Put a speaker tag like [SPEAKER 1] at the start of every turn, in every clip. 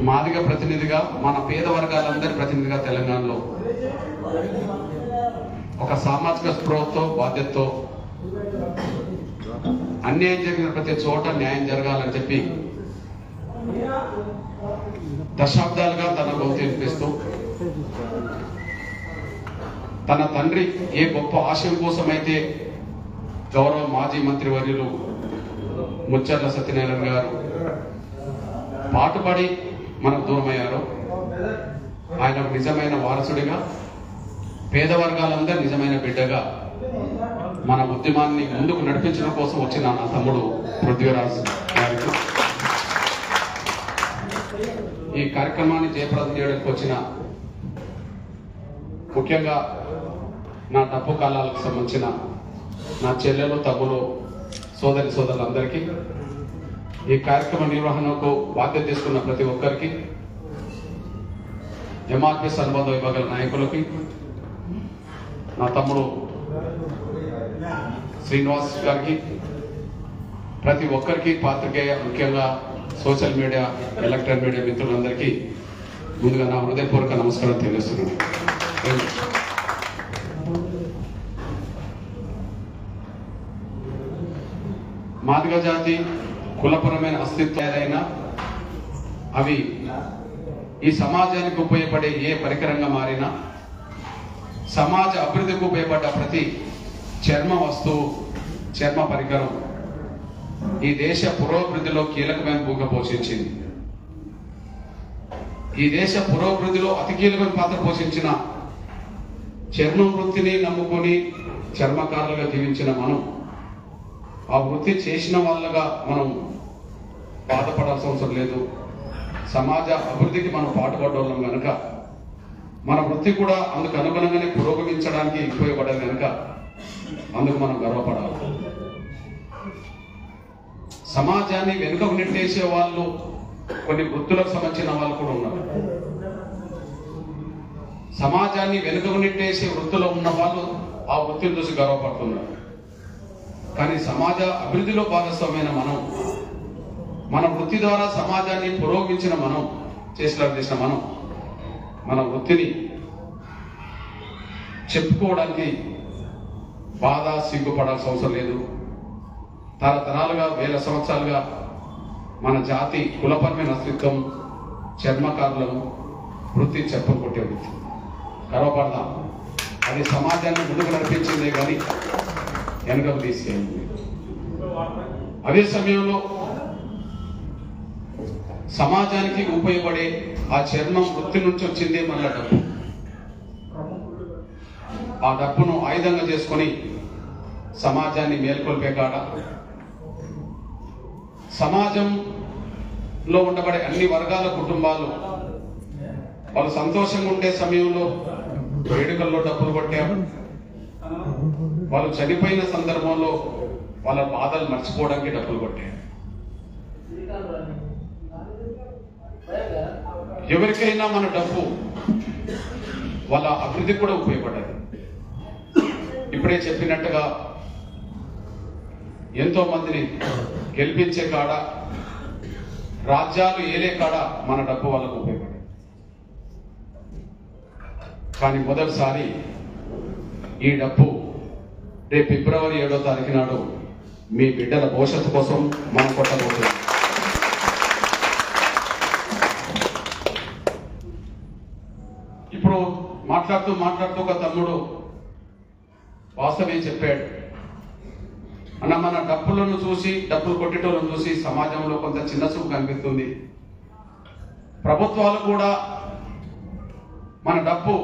[SPEAKER 1] మాదిగ ప్రతినిధిగా మన పేద వర్గాలందరి ప్రతినిధిగా తెలంగాణలో ఒక సామాజిక స్పృహతో బాధ్యతతో అన్యాయం జరిగిన ప్రతి చోట న్యాయం జరగాలని చెప్పి దశాబ్దాలుగా తన గొంతు వినిపిస్తూ తన తండ్రి ఏ గొప్ప ఆశయం కోసమైతే గౌరవ మాజీ మంత్రివర్యులు ముచ్చర్ల సత్యనారాయణ గారు పాటుపడి మనకు దూరమయ్యారో ఆయన నిజమైన వారసుడిగా పేద వర్గాలందరూ నిజమైన బిడ్డగా మన ఉద్యమాన్ని ముందుకు నడిపించడం కోసం వచ్చిన నా తమ్ముడు పృథ్వీరాజ్ గారికి ఈ కార్యక్రమాన్ని జయప్రదం చేయడానికి వచ్చిన ముఖ్యంగా నా డప్పు కాలాలకు సంబంధించిన నా చెల్లెలు తమ్ముడు సోదరులందరికీ ఈ కార్యక్రమ నిర్వహణకు బాధ్యత తీసుకున్న ప్రతి ఒక్కరికి ఎంఆర్పిఎస్ అనుబంధ విభాగాల నాయకులకి నా తమ్ముడు శ్రీనివాస్ గారికి ప్రతి ఒక్కరికి పాత్రికేయ ముఖ్యంగా సోషల్ మీడియా ఎలక్ట్రానిక్ మీడియా మిత్రులందరికీ ముందుగా నా హృదయపూర్వక నమస్కారం తెలియజేస్తున్నాను. మాదిగ జాతి కులపరమైన అస్తిత్వం ఏదైనా అవి ఈ సమాజానికి ఉపయోగపడే ఏ పరికరంగా మారినా సమాజ అభివృద్ధికి ఉపయోగపడ్డ ప్రతి చర్మ వస్తువు చర్మ పరికరం ఈ దేశ పురోభివృద్ధిలో కీలకమైన భూమిక పోషించింది. ఈ దేశ పురోభివృద్ధిలో అతి కీలకమైన పాత్ర పోషించిన చర్మ వృత్తిని నమ్ముకొని చర్మకారులుగా జీవించిన మనం ఆ వృత్తి చేసిన వాళ్ళగా మనం బాధపడాల్సిన అవసరం లేదు. సమాజ అభివృద్ధికి మనం పాటుపడ్డోళ్ళం కనుక మన వృత్తి కూడా అందుకు అనుగుణంగానే పురోగమించడానికి ఉపయోగపడేది కనుక అందుకు మనం గర్వపడాలి. సమాజాన్ని వెనుకకు నెట్టేసే వాళ్ళు కొన్ని వృత్తులకు సంబంధించిన వాళ్ళు కూడా ఉన్నారు. సమాజాన్ని వెనుకకు నెట్టేసే వృత్తిలో ఉన్న వాళ్ళు ఆ వృత్తిని చూసి గర్వపడుతున్నారు. కానీ సమాజ అభివృద్ధిలో భాగస్వామైన మనం మన వృత్తి ద్వారా సమాజాన్ని పురోగమించిన మనం చేసిన మనం మన వృత్తిని చెప్పుకోవడానికి బాధ సిగ్గుపడాల్సిన అవసరం లేదు. తరతరాలుగా వేల సంవత్సరాలుగా మన జాతి కులపరమైన అస్తిత్వం చర్మకారులను వృత్తి చెప్పులు కొట్టే వృత్తి గర్వపడదాం. అది సమాజాన్ని ముందుకు నడిపించిందే కానీ వెనుకకు తీసుకెళ్ళింది. అదే సమయంలో సమాజానికి ఉపయోగపడే ఆ చర్మం వృత్తి నుంచి వచ్చిందే మన డబ్బు. ఆ డబ్బును ఆయుధంగా చేసుకొని సమాజాన్ని మేల్కొల్పే కాడ సమాజంలో ఉండబడే అన్ని వర్గాల కుటుంబాలు వాళ్ళు సంతోషంగా ఉండే సమయంలో వేడుకల్లో డబ్బులు కొట్టారు. వాళ్ళు చనిపోయిన సందర్భంలో వాళ్ళ బాధలు మర్చిపోవడానికి డబ్బులు కొట్టారు. ఎవరికైనా మన డబ్బు వాళ్ళ అభివృద్ధి కూడా ఉపయోగపడ్డది. ఇప్పుడే చెప్పినట్టుగా ఎంతో మందిని గెలిపించే కాడ రాజ్యాలు ఏలే కాడ మన డబ్బు వాళ్ళకు ఉపయోగపడదు. కానీ మొదటిసారి ఈ డబ్బు రేపు ఫిబ్రవరి 7వ తారీఖు నాడు మీ బిడ్డల భవిష్యత్తు కోసం మనం కొట్టబోతున్నాం. ఇప్పుడు మాట్లాడుతూ ఒక తమ్ముడు వాస్తవం చెప్పాడు. అన్న మన డబ్బులను చూసి డబ్బులు కొట్టేటోళ్ళను చూసి సమాజంలో కొంత చిన్న చూపు కనిపిస్తుంది. ప్రభుత్వాలు కూడా మన డబ్బు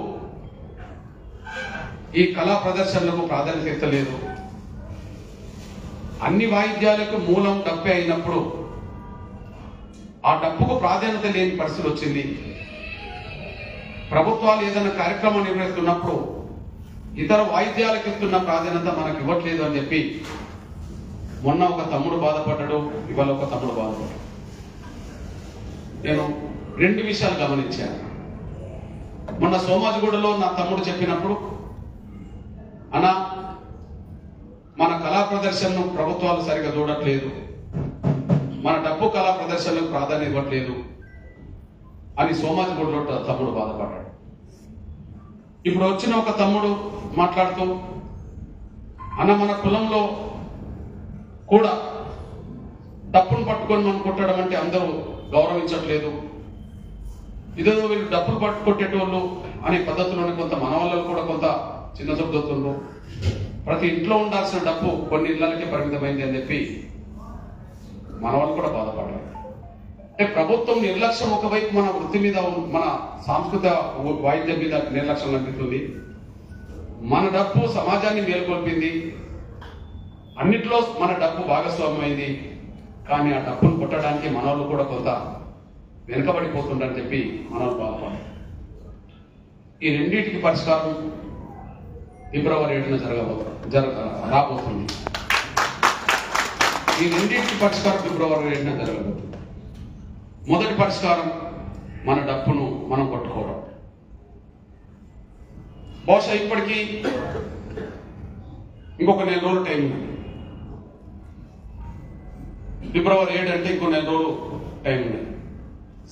[SPEAKER 1] ఈ కళా ప్రదర్శనలకు ప్రాధాన్యత ఇస్తలేదు. అన్ని వాయిద్యాలకు మూలం డబ్బే అయినప్పుడు ఆ డబ్బుకు ప్రాధాన్యత లేని పరిస్థితి వచ్చింది. ప్రభుత్వాలు ఏదైనా కార్యక్రమం నిర్వహిస్తున్నప్పుడు ఇతర వాయిద్యాలకు ఇస్తున్న ప్రాధాన్యత మనకు ఇవ్వట్లేదు అని చెప్పి మొన్న ఒక తమ్ముడు బాధపడ్డాడు, ఇవాళ ఒక తమ్ముడు బాధపడ్డాడు. నేను 2 విషయాలు గమనించాను. మొన్న సోమాజిగూడలో నా తమ్ముడు చెప్పినప్పుడు, అన్న మన కళా ప్రదర్శనను ప్రభుత్వాలు సరిగా చూడట్లేదు, మన డబ్బు కళా ప్రదర్శనలకు ప్రాధాన్యత ఇవ్వట్లేదు, అని సోమాజిగూడలో తమ్ముడు బాధపడ్డాడు. ఇప్పుడు వచ్చిన ఒక తమ్ముడు మాట్లాడుతూ, అన్న మన కులంలో కూడా డప్పును పట్టుకొని మనం కొట్టడం అంటే అందరూ గౌరవించట్లేదు, ఇదేదో వీళ్ళు డప్పులు పట్టుకొట్టేటోళ్ళు అనే పద్ధతిలోనే కొంత మన వాళ్ళు కూడా కొంత చిన్న చూపుతుండ్రు, ప్రతి ఇంట్లో ఉండాల్సిన డప్పు కొన్ని ఇళ్లకే పరిమితమైంది అని చెప్పి మన వాళ్ళు కూడా బాధపడ్డారు. అంటే ప్రభుత్వం నిర్లక్ష్యం ఒకవైపు మన వృత్తి మీద, మన సాంస్కృతిక వాయిద్యం మీద నిర్లక్ష్యం కనిపిస్తుంది. మన డప్పు సమాజాన్ని మేల్కొల్పింది, అన్నిట్లో మన డప్పు భాగస్వామ్యమైంది. కానీ ఆ డప్పును కొట్టడానికి మన వాళ్ళు కూడా కొంత వెనుకబడిపోతుందని చెప్పి మన వాళ్ళు బాధపడ్డారు. ఈ రెండింటికి పరిష్కారం ఫిబ్రవరి 7న రాబోతుంది. ఈ రెండింటికి పరిష్కారం ఫిబ్రవరి 7న జరగబోతుంది. మొదటి పరిష్కారం మన డప్పును మనం కొట్టుకోవడం. బహుశా ఇప్పటికీ ఇంకొక 4 రోజులు టైం ఉంది. ఫిబ్రవరి 7 అంటే ఇంకో 4 రోజులు టైం ఉంది.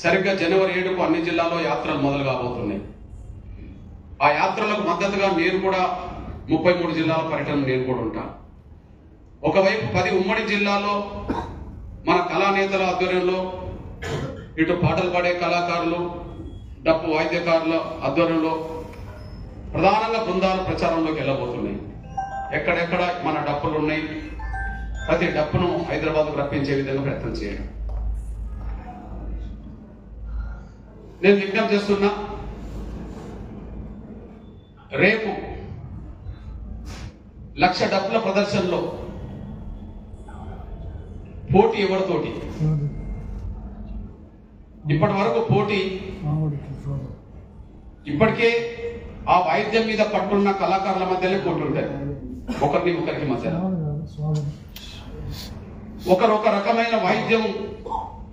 [SPEAKER 1] సరిగ్గా జనవరి 7కు అన్ని జిల్లాల్లో యాత్రలు మొదలు కాబోతున్నాయి. ఆ యాత్రలకు మద్దతుగా నేను కూడా 33 జిల్లాల పర్యటన నేను కూడా ఉంటాను. ఒకవైపు 10 ఉమ్మడి జిల్లాలో మన కళానేతల ఆధ్వర్యంలో, ఇటు పాటలు పాడే కళాకారులు, డప్పు వాయిద్యకారుల ఆధ్వర్యంలో ప్రధానంగా బృందాల ప్రచారంలోకి వెళ్ళబోతున్నాయి. ఎక్కడెక్కడ మన డప్పులు ఉన్నాయి, ప్రతి డప్పును హైదరాబాద్కు రప్పించే విధంగా ప్రయత్నం చేయడం. నేను విజ్ఞప్తి చేస్తున్నా, రేపు 1,00,000 డప్పుల ప్రదర్శనలో పోటీ ఎవరితోటి? ఇప్పటి వరకు పోటీ ఇప్పటికే ఆ వాయిద్యం మీద పట్టున్న కళాకారుల మధ్యలో పోటీ ఉంటాయి. ఒకరికి మధ్య ఒకరు ఒక రకమైన వాయిద్యం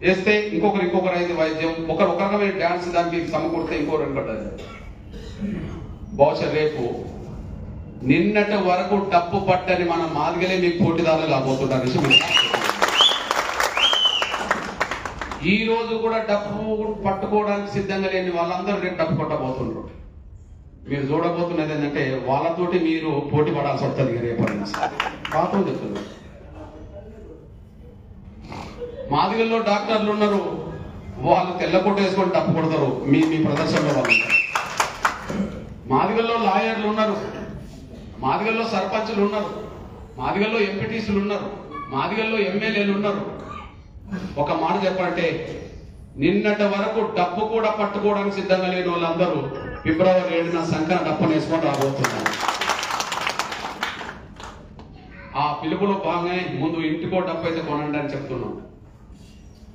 [SPEAKER 1] వేస్తే ఇంకొకరు అయితే వాయిద్యం, ఒక రకమైన డాన్స్ దానికి సమకూడితే ఇంకొకరు వెనకడ్డది. బహుశా రేపు నిన్నటి వరకు డప్పు పట్టని మన మాదిగలే మీకు పోటీదారులు కాబోతున్నారు. ఈ రోజు కూడా డప్పు పట్టుకోవడానికి సిద్ధంగా లేని వాళ్ళందరూ రేపు డప్పు కొట్టబోతున్నారు. మీరు చూడబోతున్నది ఏంటంటే వాళ్ళతోటి మీరు పోటీ పడాల్సి వస్తుంది రేపటి నుంచి. పాత్రం చెప్తున్నారు. మాదిగల్లో డాక్టర్లు ఉన్నారు, వాళ్ళు తెల్లకొట్టు వేసుకొని డప్పు కొడతారు మీ ప్రదర్శనలో వాళ్ళు. మాదిగల్లో లాయర్లు ఉన్నారు, మాదిగల్లో సర్పంచులు ఉన్నారు, మాదిగల్లో ఎంపీటీసీలు ఉన్నారు, మాదిగల్లో ఎమ్మెల్యేలు ఉన్నారు. ఒక మాట చెప్పంటే నిన్నటి వరకు డప్పు కూడా పట్టుకోవడానికి సిద్ధంగా లేని వాళ్ళందరూ ఫిబ్రవరి 7న సంకన డప్పును వేసుకొని రాబోతున్నారు. ఆ పిలుపులో భాగంగానే ముందు ఇంటికో డప్పు అయితే కొనండి అని చెప్తున్నాం.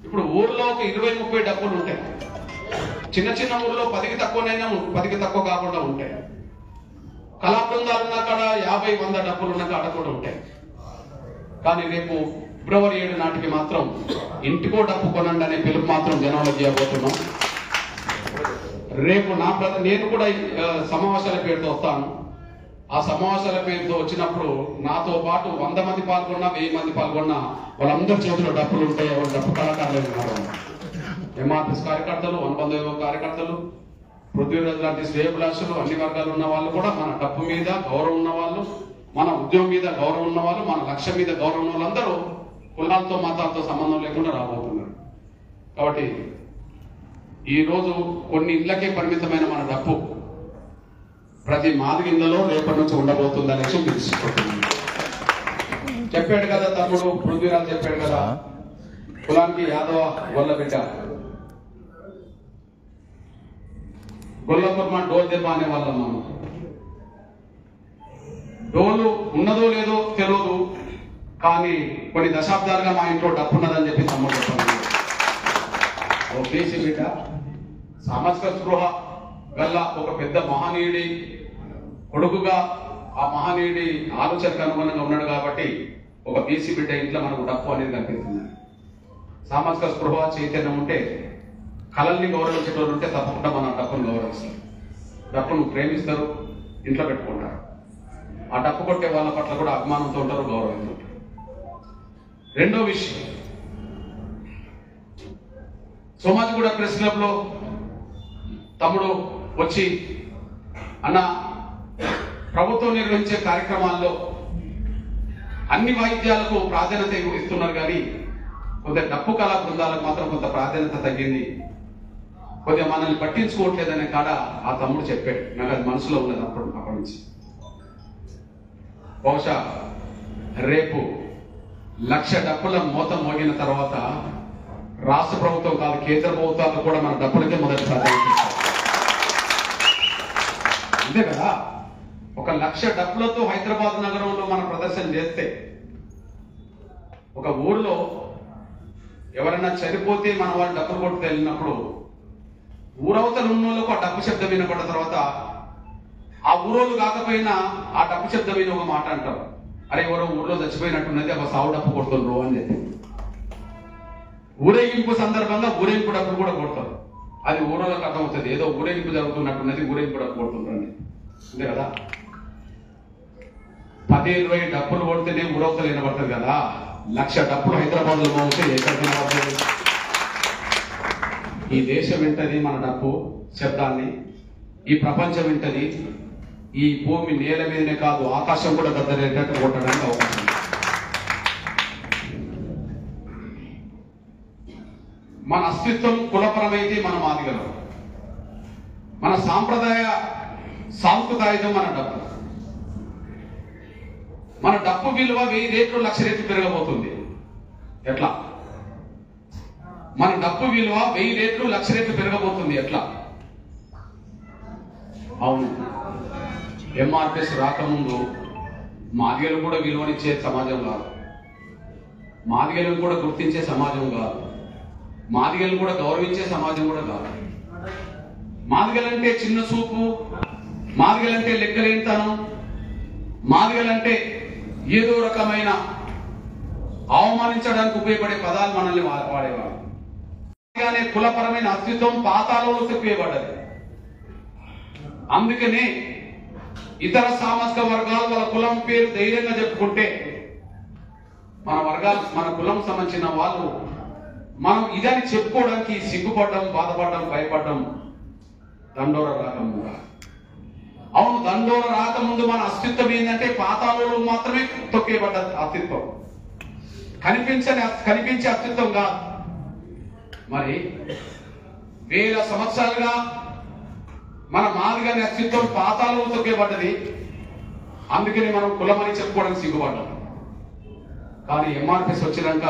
[SPEAKER 1] ఇప్పుడు ఊర్లో ఒక 20-30 డప్పులు ఉంటాయి. చిన్న చిన్న ఊర్లో 10కి తక్కువ కాకుండా ఉంటాయి. కళా బృందాలు ఉన్న కాడ 50-100 డప్పులు ఉన్న కాడ కూడా ఉంటాయి. కానీ రేపు ఫిబ్రవరి 7 నాటికి మాత్రం ఇంటికో డప్పు కొనండి అనే పిలుపు మాత్రం జనంలో చేయబోతున్నాం. రేపు నేను కూడా సమావేశాల పేరుతో వస్తాను. ఆ సమావేశాల పేరుతో వచ్చినప్పుడు నాతో పాటు 100 మంది పాల్గొన్నా, 1000 మంది పాల్గొన్నా వాళ్ళందరి చేతిలో డప్పులు ఉంటాయి. వాళ్ళు డప్పు కళాకారులు ఉన్నారు. ఎంఆర్పిఎస్ కార్యకర్తలు, అనుబంధ కార్యకర్తలు, పృథ్వీరాజ్ లాంటి శ్రేయభిలాషులు, అన్ని వర్గాలు ఉన్న వాళ్ళు కూడా మన డప్పు మీద గౌరవం ఉన్న వాళ్ళు, మన ఉద్యోగం మీద గౌరవం ఉన్న వాళ్ళు, మన లక్ష్యం మీద గౌరవం ఉన్న వాళ్ళందరూ కులాలతో మతాలతో సంబంధం లేకుండా రాబోతున్నారు. కాబట్టి ఈరోజు కొన్ని ఇళ్లకే పరిమితమైన మన డప్పు ప్రతి మాదిగిళ్ళలో రేపటి నుంచి ఉండబోతుంది అనే విషయం తెలుసుకుంటున్నాను. చెప్పాడు కదా తమ్ముడు పృథ్వీరాజ్, చెప్పాడు కదా కులానికి యాదవ గొల్ల బిడ్డ, గొల్లకుర్మ డోల్ దెబ్బ అనే వాళ్ళం. మనం డోలు ఉన్నదో లేదో తెలియదు, కానీ కొన్ని దశాబ్దాలుగా మా ఇంట్లో డప్పు ఉన్నదని చెప్పి తమ్ముడు చెప్పాను. ఓ బీసీ బిడ్డ, సామాజిక స్పృహ గల్ల ఒక పెద్ద మహనీయుడి కొడుకుగా ఆ మహనీయుడి ఆలోచనకు అనుగుణంగా ఉన్నాడు కాబట్టి ఒక బీసీ బిడ్డ ఇంట్లో మనకు డప్పు అనేది కనిపిస్తుంది. సామాజిక స్పృహ చైతన్యం ఉంటే, కళల్ని గౌరవించేటోళ్ళు ఉంటే తప్పకుండా మన డప్పును గౌరవిస్తారు. డప్పును ప్రేమిస్తారు, ఇంట్లో పెట్టుకుంటారు. ఆ డప్పు కొట్టే వాళ్ళ పట్ల కూడా అభిమానంతో ఉంటారు, గౌరవంతో ఉంటారు. రెండో విషయం, సోమాజిగూడ ప్రెస్ క్లబ్ లో తమ్ముడు వచ్చి అన్న ప్రభుత్వం నిర్వహించే కార్యక్రమాల్లో అన్ని వాయిద్యాలకు ప్రాధాన్యత ఇస్తున్నారు, కానీ కొంత డప్పు కళా బృందాలకు మాత్రం కొంత ప్రాధాన్యత తగ్గింది, కొద్దిగా మనల్ని పట్టించుకోవట్లేదనే కాడ ఆ తమ్ముడు చెప్పాడు. నాకు అది మనసులో ఉన్నది అప్పటి నుంచి. బహుశా రేపు 1,00,000 డప్పుల మోత మోగిన తర్వాత రాష్ట్ర ప్రభుత్వం కాదు, కేంద్ర ప్రభుత్వాలు కూడా మన డప్పులకే మొదటి ప్రాధాన్యత ఇస్తారు. అంతే కదా. 1,00,000 డప్పులతో హైదరాబాద్ నగరంలో మనం ప్రదర్శన చేస్తే, ఒక ఊరిలో ఎవరైనా చనిపోతే మన వాళ్ళు డప్పులు కొట్టుకు వెళ్ళినప్పుడు ఊరవతల ఉన్నోళ్ళకు ఆ డప్పు శబ్దం వినపడ్డ తర్వాత ఆ ఊరోళ్ళు కాకపోయినా ఆ డప్పు శబ్దం విని ఒక మాట అంటారు, అరే ఎవరో ఊర్లో చచ్చిపోయినట్టున్నది, ఒక సావు డప్పు కొడుతుండ్రు అని చెప్పి. ఊరేగింపు సందర్భంగా ఊరేగింపు డప్పులు కూడా కొడతారు. అది ఊరోళ్ళకి అర్థమవుతుంది, ఏదో ఊరేగింపు జరుగుతున్నట్టున్నది, ఊరేగింపు డప్పు కొడుతుండ్రండి. అంతే కదా. 10-20 డప్పులు కొడితేనే ఊరవతలు వినబడుతుంది కదా. 1,00,000 డప్పులు హైదరాబాద్ లో మోగితే ఎక్కడికి వినబడుతుంది? ఈ దేశం వింటది మన డప్పు శబ్దాన్ని, ఈ ప్రపంచం వింటది, ఈ భూమి నేల మీదనే కాదు ఆకాశం కూడా దద్దరేటట్టు కొట్టడానికి అవకాశం. మన అస్తిత్వం కులపరమైతే మనం ఆదిగలం, మన సాంప్రదాయ సాంస్కృతాయుధం మన డప్పు. మన డప్పు విలువ 1000 రెట్లు 1,00,000 రెట్లు పెరగబోతుంది. ఎట్లా? మన డప్పు విలువ 1000 రెట్లు 1,00,000 రెట్లు పెరగబోతుంది. ఎట్లా? అవును, ఎంఆర్పిఎస్ రాకముందు మాదిగలు కూడా విలువనిచ్చే సమాజం కాదు, మాదిగలను కూడా గుర్తించే సమాజం కాదు, మాదిగలను కూడా గౌరవించే సమాజం కూడా కాదు. మాదిగలంటే చిన్న చూపు, మాదిగలంటే లెక్కలేనితనం, మాదిగలంటే ఏదో రకమైన అవమానించడానికి ఉపయోగపడే పదాలు మనల్ని వాడేవారు. కానీ కులపరమైన అస్తిత్వం పాతాళంలో తొక్కివేయబడ్డది. అందుకనే ఇతర సామాజిక వర్గాలు వాళ్ళ కులం పేరు ధైర్యంగా చెప్పుకుంటే, మన కులం సంబంధించిన వాళ్ళు మనం ఇదని చెప్పుకోవడానికి సిగ్గుపడడం, బాధపడడం, భయపడడం దండోర రాకముందు. అవును, దండోర రాకముందు మన అస్తిత్వం ఏంటంటే పాతాళంలో మాత్రమే తొక్కేయబడ్డ అస్తిత్వం, కనిపించే అస్తిత్వం కాదు. మరి 1000 సంవత్సరాలుగా మన మాదిగని అస్తిత్వం పాతాళంలో తొక్కేయబడ్డది. అందుకని మనం కులమని చెప్పుకోవడానికి సిగ్గుపడ్డాం. కానీ ఎంఆర్పిఎస్ వచ్చినాక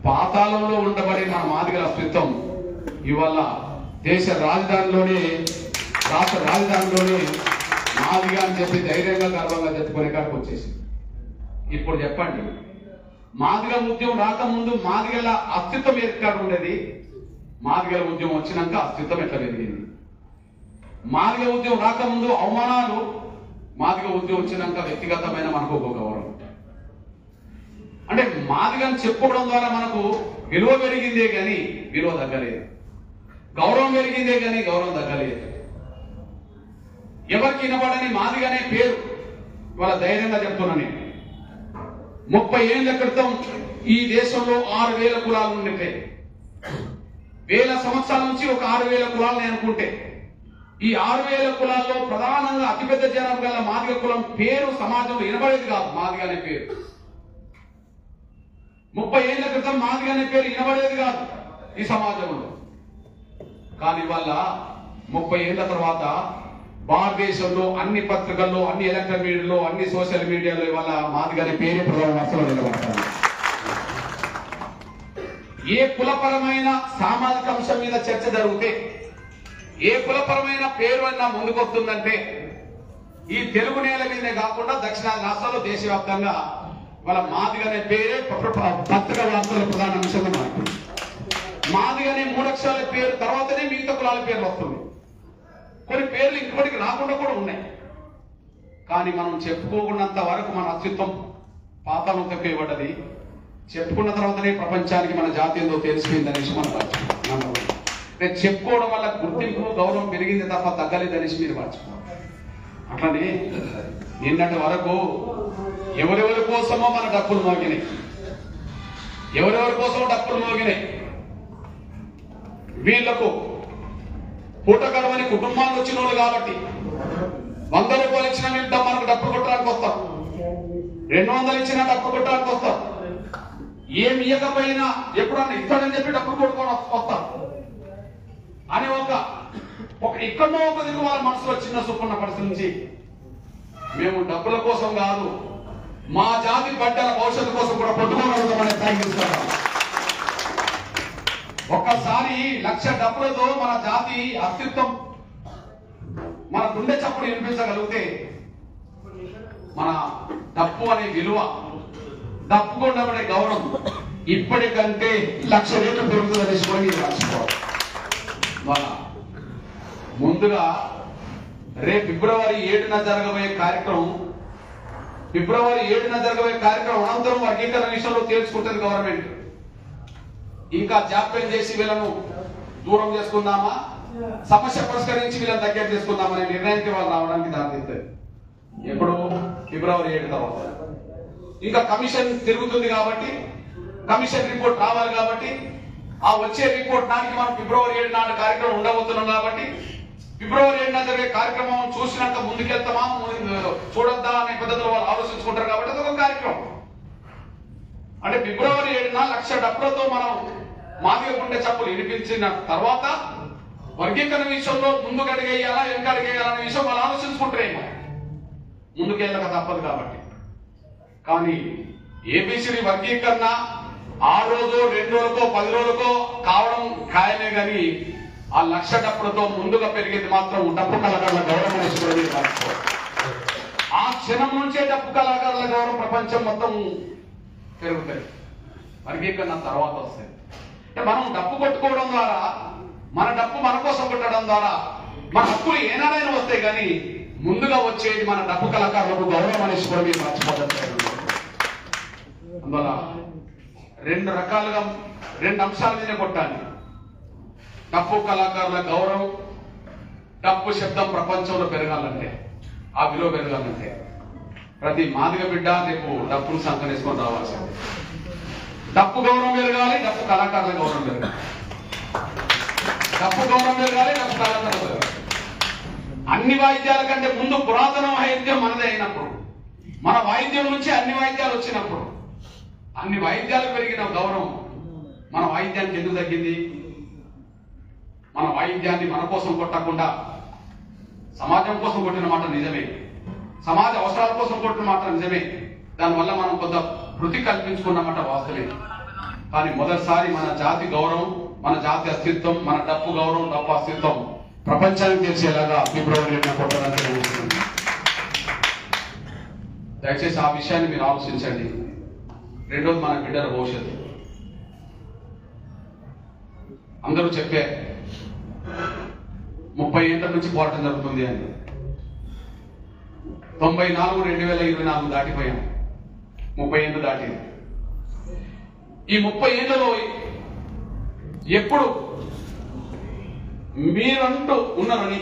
[SPEAKER 1] పాతాళంలో ఉండబడే మన మాదిగల అస్తిత్వం ఇవాళ రాష్ట్ర రాజధానిలోనే మాదిగ అని చెప్పి ధైర్యంగా గర్వంగా చెప్పుకునే కాడికి వచ్చేసింది. ఇప్పుడు చెప్పండి, మాదిగల ఉద్యమం రాకముందు మాదిగల అస్తిత్వం ఎక్కడ ఉండేది? మాదిగల ఉద్యమం వచ్చినాక అస్తిత్వం ఎట్లా పెరిగింది? మాదిగ ఉద్యమం రాకముందు అవమానాలు, మాదిగ ఉద్యమం వచ్చినాక వ్యక్తిగతమైన మనకు ఒక గౌరవం. అంటే మాదిగని చెప్పుకోవడం ద్వారా మనకు విలువ పెరిగిందే కానీ విలువ తగ్గలేదు, గౌరవం పెరిగిందే కానీ గౌరవం తగ్గలేదు. ఎవరికి వినబడని మాదిగనే పేరు వాళ్ళ ధైర్యంగా చెప్తున్నా నేను. 30 ఏళ్ల క్రితం ఈ దేశంలో 6,000 కులాలు ఉండితే, 1000 సంవత్సరాల నుంచి ఒక 6,000 కులాలని అనుకుంటే, ఈ 6,000 కులాల్లో ప్రధానంగా అతిపెద్ద జనాభా గల మాదిగ కులం పేరు సమాజంలో వినబడేది కాదు. మాదిగ అనే పేరు 30 ఏళ్ల క్రితం మాదిగ అనే పేరు వినబడేది కాదు ఈ సమాజంలో. కానీ వాళ్ళ 30 ఏళ్ల తర్వాత భారతదేశంలో అన్ని పత్రికల్లో, అన్ని ఎలక్ట్రానిక్ మీడియాలో, అన్ని సోషల్ మీడియాలో ఇవాళ మాదిగ అనే పేరు ప్రధాన నిలబడతారు. ఏ కులపరమైన సామాజిక అంశం మీద చర్చ జరిగితే, ఏ కులపరమైన పేరు అన్నా ముందుకొస్తుందంటే ఈ తెలుగు నేల మీదనే కాకుండా దక్షిణాది రాష్ట్రాల్లో దేశవ్యాప్తంగా వాళ్ళ మాదిగ అనే పేరే పత్రిక వార్తల ప్రధాన అంశంగా మారుతుంది. మాదిగ అనే 3 అక్షరాల పేరు తర్వాతనే మిగతా కులాల పేర్లు వస్తుంది. కొన్ని పేర్లు ఇంకొకటికి రాకుండా కూడా ఉన్నాయి. కానీ మనం చెప్పుకోకున్నంత వరకు మన అస్తిత్వం పాతాళం తొక్కేయబడ్డది. చెప్పుకున్న తర్వాతనే ప్రపంచానికి మన జాతి ఏందో తెలిసిపోయిందనేసి మనం మర్చిపోతాం. నేను చెప్పుకోవడం వల్ల గుర్తింపు, గౌరవం పెరిగింది తప్ప తగ్గలేదనేసి మీరు మర్చిపోతారు. అట్లనే నిన్నటి వరకు ఎవరెవరి కోసమో మన డప్పులు మోగినాయి, ఎవరెవరి కోసమో డప్పులు మోగినాయి. వీళ్లకు పూట గడవని కుటుంబాలు వచ్చిన వాళ్ళు కాబట్టి 100 రూపాయలు ఇచ్చిన మనకు డబ్బు కొట్టడానికి వస్తారు, 200 ఇచ్చినా డబ్బు కొట్టడానికి వస్తారు, ఏమి ఇవ్వకపోయినా ఎప్పుడన్నా ఇస్తాడని చెప్పి డబ్బు కొట్టుకొని వస్తారు అని ఒక ఎక్కడో ఒక దిగు వాళ్ళ మనసులో చిన్న సుప్పున్న పరిస్థితి నుంచి మేము డబ్బుల కోసం కాదు, మా జాతి బిడ్డల భవిష్యత్తు కోసం కూడా పొట్టుకోగలుగుతామని ప్రయత్నిస్తున్నాం. ఒక్కసారి 1,00,000 డబ్బులతో మన జాతి అస్తిత్వం, మన గుండె చప్పుడు వినిపించగలిగితే మన డబ్బు అనే విలువ, డబ్బు ఉండబడే గౌరవం ఇప్పటికంటే 1,00,000 రెట్లు పెరుగుతుందని కూడా మీరు రాసుకోవాలి. ముందుగా రేపు ఫిబ్రవరి 7న జరగబోయే కార్యక్రమం, అనంతరం వర్గీకరణ విషయంలో తేల్చుకుంటుంది గవర్నమెంట్. ఇంకా జాప్యం చేసి వీళ్ళను దూరం చేసుకుందామా, సమస్య పరిష్కరించి వీళ్ళని దగ్గర చేసుకుందామా అనే నిర్ణయానికి వాళ్ళు రావడానికి దారితీస్తుంది. ఎప్పుడు? ఫిబ్రవరి 7 తర్వాత. ఇంకా కమిషన్ తిరుగుతుంది కాబట్టి, కమిషన్ రిపోర్ట్ రావాలి కాబట్టి, ఆ వచ్చే రిపోర్ట్ నాటికి మనం ఫిబ్రవరి 7 నాడు కార్యక్రమం ఉండబోతున్నాం కాబట్టి ఫిబ్రవరి 7న జరిగే కార్యక్రమం చూసినాక ముందుకెళ్తామా చూడొద్దా అనే పద్ధతిలో వాళ్ళు ఆలోచించుకుంటారు కాబట్టి అదొక కార్యక్రమం. అంటే ఫిబ్రవరి 7న 1,00,000 డబ్బులతో మనం మాదిగ గుండె చప్పులు వినిపించిన తర్వాత వర్గీకరణ విషయంలో ముందుకు అడిగేయాలా వెనక అడిగేయాలనే విషయం వాళ్ళు ఆలోచించుకుంటారేమో, ముందుకెళ్ళక తప్పదు కాబట్టి. కానీ ఏబిసిడి వర్గీకరణ ఆ రోజు 2 రోజులకో 10 రోజులకో కావడం ఖాయమే కానీ ఆ 1,00,000 డబ్బులతో ముందుగా పెరిగేది మాత్రం డప్పు కళాకారుల గౌరవం. ఆ క్షణం నుంచే డప్పు కళాకారుల గౌరవం ప్రపంచం మొత్తం పెరుగుతుంది. వర్గీకరణ తర్వాత వస్తుంది. అంటే మనం డప్పు కొట్టుకోవడం ద్వారా, మన డప్పు మన కోసం కొట్టడం ద్వారా మన హక్కులు ఏనాడైనా వస్తాయి, కానీ ముందుగా వచ్చేది మన డప్పు కళాకారులకు గౌరవం అనేసి కూడా మీరు మర్చిపోతారు. అందువల్ల 2 రకాలుగా 2 అంశాల మీద కొట్టాలి. డప్పు కళాకారుల గౌరవం, డప్పు శబ్దం ప్రపంచంలో పెరగాలంటే, ఆ విలువ పెరగాలంటే ప్రతి మాదిగ బిడ్డ రేపు డప్పును సంకనేసుకొని రావాల్సింది. డప్పు గౌరవం పెరగాలి, డప్పు కళాకారుల గౌరవం పెరగాలి. డప్పు గౌరవం పెరగాలి, డప్పు కళాకారుల పెరగాలి. అన్ని వాయిద్యాల కంటే ముందు పురాతన వాయిద్యం మనదే అయినప్పుడు, మన వాయిద్యం నుంచి అన్ని వాయిద్యాలు వచ్చినప్పుడు, అన్ని వాయిద్యాలు పెరిగిన గౌరవం మన వాయిద్యానికి ఎందుకు తగ్గింది? మన వాయిద్యాన్ని మన కోసం కొట్టకుండా సమాజం కోసం కొట్టిన మాట నిజమే, సమాజ అవసరాల కోసం కొట్టిన మాట నిజమే. దానివల్ల మనం కొంత వృత్తి కల్పించుకున్నమాట వాస్తవే. కానీ మొదటిసారి మన జాతి గౌరవం, మన జాతి అస్తిత్వం, మన డప్పు గౌరవం, డప్పు అస్తిత్వం ప్రపంచానికి తెలిసేలాగా ఫిబ్రవరి 7న కొట్టడానికి జరుగుతుంది. దయచేసి ఆ విషయాన్ని మీరు ఆలోచించండి. రెండోది మన బిడ్డల భవిష్యత్తు. అందరూ చెప్పే 30 ఏళ్ల నుంచి పోరాటం జరుగుతుంది అని. 94 2024 దాటిపోయాం, 30 ఏళ్ళు దాటింది. ఈ 30 ఏళ్లలో ఎప్పుడు మీరంటూ ఉన్నారని,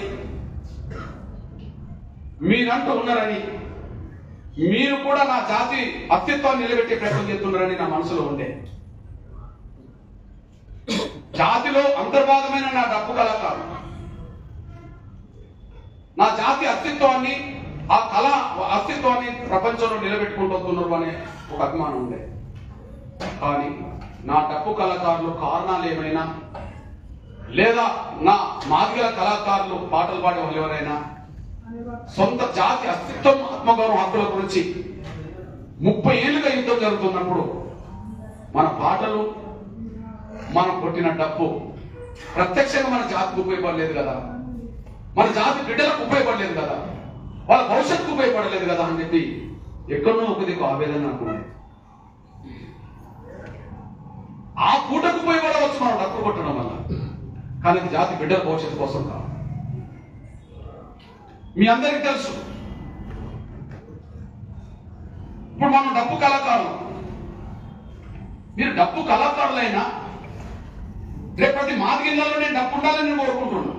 [SPEAKER 1] మీరు కూడా నా జాతి అస్తిత్వాన్ని నిలబెట్టే ప్రయత్నం చేస్తున్నారని నా మనసులో ఉండే. జాతిలో అంతర్భాగమైన నా డప్పు కళాకారు నా జాతి అస్తిత్వాన్ని, ఆ కళ అస్తిత్వాన్ని ప్రపంచంలో నిలబెట్టుకుంటున్నారు అనే ఒక అభిమానం ఉండే. కానీ నా డప్పు కళాకారులు కారణాలు ఏమైనా, లేదా నా మాదిగల కళాకారులు పాటలు పాడే వాళ్ళు ఎవరైనా సొంత జాతి అస్తిత్వం, ఆత్మగౌరవం, హక్కుల గురించి 30 ఏళ్ళుగా యుద్ధం జరుగుతున్నప్పుడు మన పాటలు, మనం కొట్టిన డప్పు ప్రత్యక్షంగా మన జాతికి ఉపయోగపడలేదు కదా, మన జాతి బిడ్డలకు ఉపయోగపడలేదు కదా, వాళ్ళ భవిష్యత్తుకు ఉపయోగపడలేదు కదా అని చెప్పి ఎక్కడో ఒక దిక్కు ఆవేదన అనుకున్నాయి. ఆ పూటకు ఉపయోగపడవచ్చు మనం డప్పు కొట్టడం వల్ల, కానీ జాతి బిడ్డల భవిష్యత్తు కోసం కాదు. మీ అందరికీ తెలుసు, ఇప్పుడు మనం డప్పు కళాకారులు. మీరు డప్పు కళాకారులైనా రేపు ప్రతి మాదిగిళ్ళలో నేను డప్పు ఉండాలని నేను కోరుకుంటున్నాను.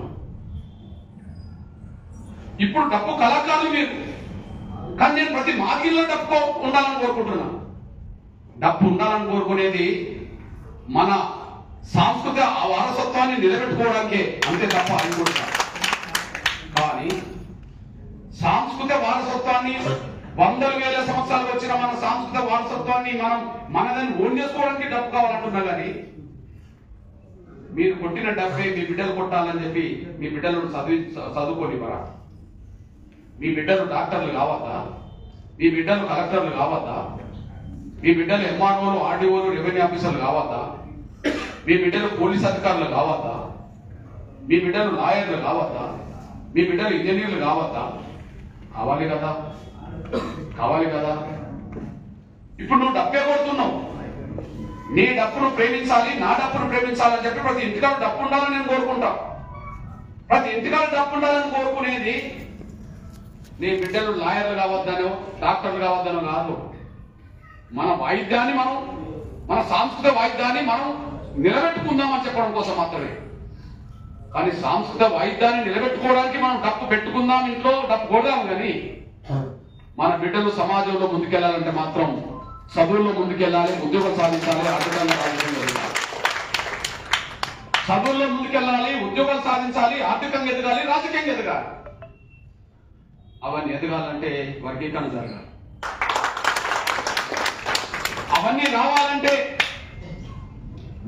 [SPEAKER 1] ఇప్పుడు డప్పు కళాకారులు మీరు, కానీ నేను ప్రతి మాదిగిళ్ళలో డప్పు ఉండాలని కోరుకుంటున్నాను. డప్పు ఉండాలని కోరుకునేది మన సాంస్కృతిక వారసత్వాన్ని నిలబెట్టుకోవడానికే, అంతే తప్ప అది కూడా కాదు. కానీ సాంస్కృతిక వారసత్వాన్ని వందల వేల సంవత్సరాలు వచ్చిన మన సాంస్కృతిక వారసత్వాన్ని మనదని ఓన్ చేసుకోవడానికి డబ్బు కావాలంటున్నా కానీ మీరు కొట్టిన డబ్బే మీ బిడ్డలు కొట్టాలని చెప్పి మీ బిడ్డలను చదువుకోనివ్వరా? మీ బిడ్డలు డాక్టర్లు కావద్దా? మీ బిడ్డలు కలెక్టర్లు కావద్దా? మీ బిడ్డలు ఎంఆర్ఓలు, ఆర్డీఓలు, రెవెన్యూ ఆఫీసర్లు కావద్దా? మీ బిడ్డలు పోలీస్ అధికారులు కావద్దా? మీ బిడ్డలు లాయర్లు కావద్దా? మీ బిడ్డలు ఇంజనీర్లు కావద్దా? కావాలి కదా, కావాలి కదా. ఇప్పుడు నువ్వు డబ్బే కొడుతున్నావు. నీ డబ్బును ప్రేమించాలి, నా డబ్బును ప్రేమించాలని చెప్పి ప్రతి ఇంటికాడ డబ్బు ఉండాలని నేను కోరుకుంటా. ప్రతి ఇంటికాడ డబ్బు ఉండాలని కోరుకునేది నీ బిడ్డలు లాయర్లు కావద్దనో డాక్టర్లు కావద్దనో కాదు. మన వాయిద్యాన్ని మన సాంస్కృతిక వాయిద్యాన్ని మనం నిలబెట్టుకుందామని చెప్పడం కోసం మాత్రమే. కానీ సాంస్కృతిక వాయిద్యాన్ని నిలబెట్టుకోవడానికి మనం డబ్బు పెట్టుకుందాం, ఇంట్లో డబ్బు కొడదాం. కానీ మన బిడ్డలు సమాజంలో ముందుకెళ్లాలంటే మాత్రం చదువుల్లో ముందుకెళ్ళాలి, ఉద్యోగం సాధించాలి, ఆర్థికంగా ఎదగాలి. చదువుల్లో ముందుకెళ్ళాలి, ఉద్యోగాలు సాధించాలి, ఆర్థికంగా ఎదగాలి, రాజకీయంగా ఎదగాలి. అవన్నీ ఎదగాలంటే వర్గీకరణ జరగాలి. అవన్నీ రావాలంటే